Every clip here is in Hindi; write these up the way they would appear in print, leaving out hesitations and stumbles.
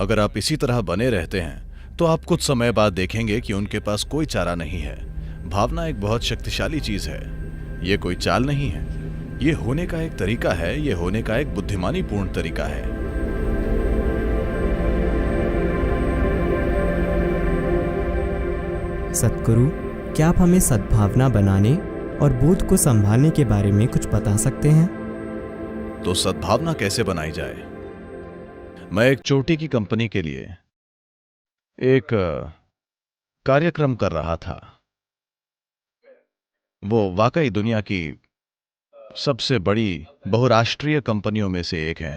अगर आप इसी तरह बने रहते हैं तो आप कुछ समय बाद देखेंगे कि उनके पास कोई चारा नहीं है। भावना एक बहुत शक्तिशाली चीज है। ये कोई चाल नहीं है, ये होने का एक तरीका है, ये होने का एक बुद्धिमानीपूर्ण तरीका है। सतगुरु, क्या आप हमें सद्भावना बनाने और बोध को संभालने के बारे में कुछ बता सकते हैं? तो सद्भावना कैसे बनाई जाए? मैं एक चोटी की कंपनी के लिए एक कार्यक्रम कर रहा था। वो वाकई दुनिया की सबसे बड़ी बहुराष्ट्रीय कंपनियों में से एक है।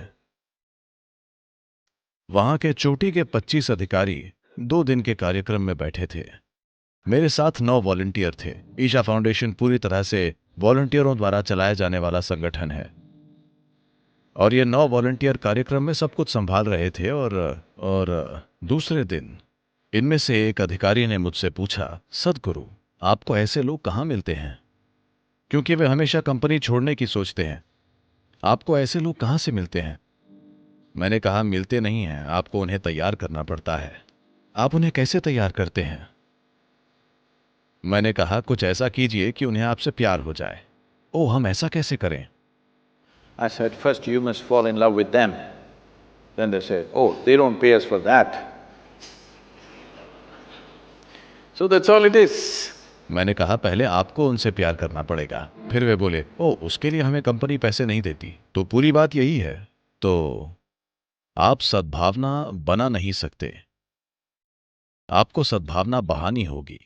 वहां के चोटी के 25 अधिकारी 2 दिन के कार्यक्रम में बैठे थे। मेरे साथ 9 वॉलंटियर थे। ईशा फाउंडेशन पूरी तरह से वॉलंटियरों द्वारा चलाया जाने वाला संगठन है और ये 9 वॉलंटियर कार्यक्रम में सब कुछ संभाल रहे थे। और दूसरे दिन इनमें से एक अधिकारी ने मुझसे पूछा, सदगुरु, आपको ऐसे लोग कहाँ मिलते हैं? क्योंकि वे हमेशा कंपनी छोड़ने की सोचते हैं। आपको ऐसे लोग कहाँ से मिलते हैं? मैंने कहा, मिलते नहीं हैं, आपको उन्हें तैयार करना पड़ता है। आप उन्हें कैसे तैयार करते हैं? मैंने कहा, कुछ ऐसा कीजिए कि उन्हें आपसे प्यार हो जाए। ओ, हम ऐसा कैसे करें? I said, first you must fall in love with them. Then they said, oh, they don't pay us for that. So that's all it is. मैंने कहा, पहले आपको उनसे प्यार करना पड़ेगा। फिर वे बोले, ओ, उसके लिए हमें कंपनी पैसे नहीं देती। तो पूरी बात यही है। तो आप सद्भावना बना नहीं सकते, आपको सद्भावना बहानी होगी।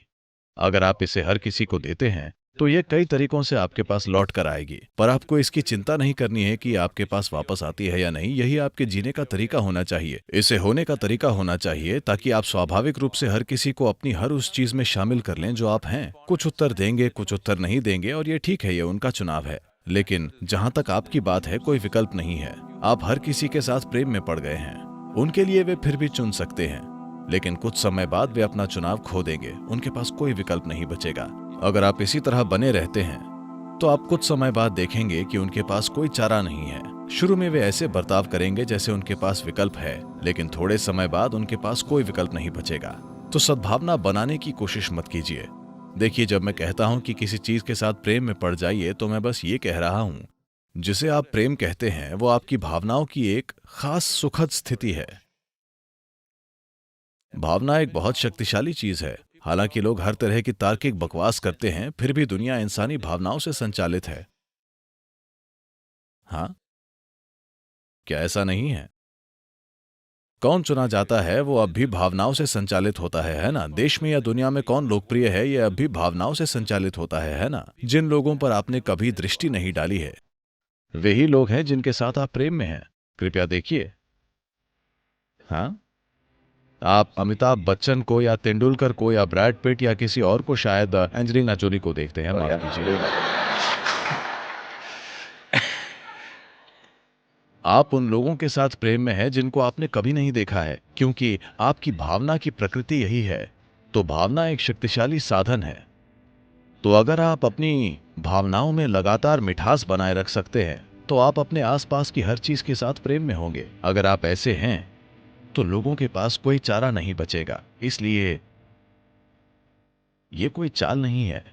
अगर आप इसे हर किसी को देते हैं तो ये कई तरीकों से आपके पास लौट कर आएगी, पर आपको इसकी चिंता नहीं करनी है कि आपके पास वापस आती है या नहीं। यही आपके जीने का तरीका होना चाहिए, इसे होने का तरीका होना चाहिए, ताकि आप स्वाभाविक रूप से हर किसी को अपनी हर उस चीज में शामिल कर लें जो आप हैं। कुछ उत्तर देंगे, कुछ उत्तर नहीं देंगे, और ये ठीक है, ये उनका चुनाव है। लेकिन जहां तक आपकी बात है, कोई विकल्प नहीं है। आप हर किसी के साथ प्रेम में पड़ गए हैं। उनके लिए वे फिर भी चुन सकते हैं, लेकिन कुछ समय बाद वे अपना चुनाव खो देंगे। उनके पास कोई विकल्प नहीं बचेगा। अगर आप इसी तरह बने रहते हैं तो आप कुछ समय बाद देखेंगे कि उनके पास कोई चारा नहीं है। शुरू में वे ऐसे बर्ताव करेंगे जैसे उनके पास विकल्प है, लेकिन थोड़े समय बाद उनके पास कोई विकल्प नहीं बचेगा। तो सद्भावना बनाने की कोशिश मत कीजिए। देखिए, जब मैं कहता हूं कि किसी चीज के साथ प्रेम में पड़ जाइए, तो मैं बस ये कह रहा हूं, जिसे आप प्रेम कहते हैं वो आपकी भावनाओं की एक खास सुखद स्थिति है। भावना एक बहुत शक्तिशाली चीज है। हालांकि लोग हर तरह की तार्किक बकवास करते हैं, फिर भी दुनिया इंसानी भावनाओं से संचालित है। हाँ, क्या ऐसा नहीं है? कौन चुना जाता है वो अब भी भावनाओं से संचालित होता है ना? देश में या दुनिया में कौन लोकप्रिय है, ये अब भी भावनाओं से संचालित होता है ना? जिन लोगों पर आपने कभी दृष्टि नहीं डाली है, वे ही लोग हैं जिनके साथ आप प्रेम में हैं। कृपया देखिए। हाँ, आप अमिताभ बच्चन को या तेंदुलकर को या ब्रैड पिट या किसी और को, शायद एंजेलिना जोली को देखते हैं। माफ कीजिए। आप उन लोगों के साथ प्रेम में हैं जिनको आपने कभी नहीं देखा है, क्योंकि आपकी भावना की प्रकृति यही है। तो भावना एक शक्तिशाली साधन है। तो अगर आप अपनी भावनाओं में लगातार मिठास बनाए रख सकते हैं तो आप अपने आसपास की हर चीज के साथ प्रेम में होंगे। अगर आप ऐसे हैं तो लोगों के पास कोई चारा नहीं बचेगा। इसलिए ये कोई चाल नहीं है,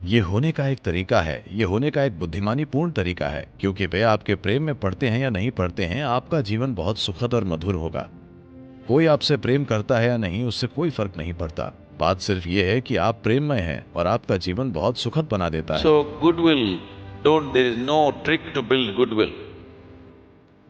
ये होने का एक तरीका है, ये होने का एक बुद्धिमानीपूर्ण तरीका है। क्योंकि वे आपके प्रेम में पड़ते हैं या नहीं पड़ते हैं, आपका जीवन बहुत सुखद और मधुर होगा। कोई आपसे प्रेम करता है या नहीं, उससे कोई फर्क नहीं पड़ता। बात सिर्फ ये है कि आप प्रेम में हैं और आपका जीवन बहुत सुखद बना देता है। So goodwill, there is no trick to build goodwill.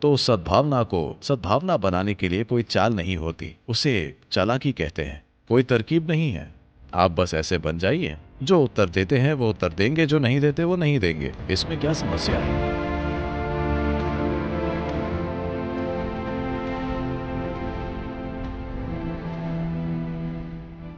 तो सद्भावना बनाने के लिए कोई चाल नहीं होती, उसे चालाकी कहते हैं। कोई तरकीब नहीं है, आप बस ऐसे बन जाइए। जो उत्तर देते हैं वो उत्तर देंगे, जो नहीं देते वो नहीं देंगे। इसमें क्या समस्या है?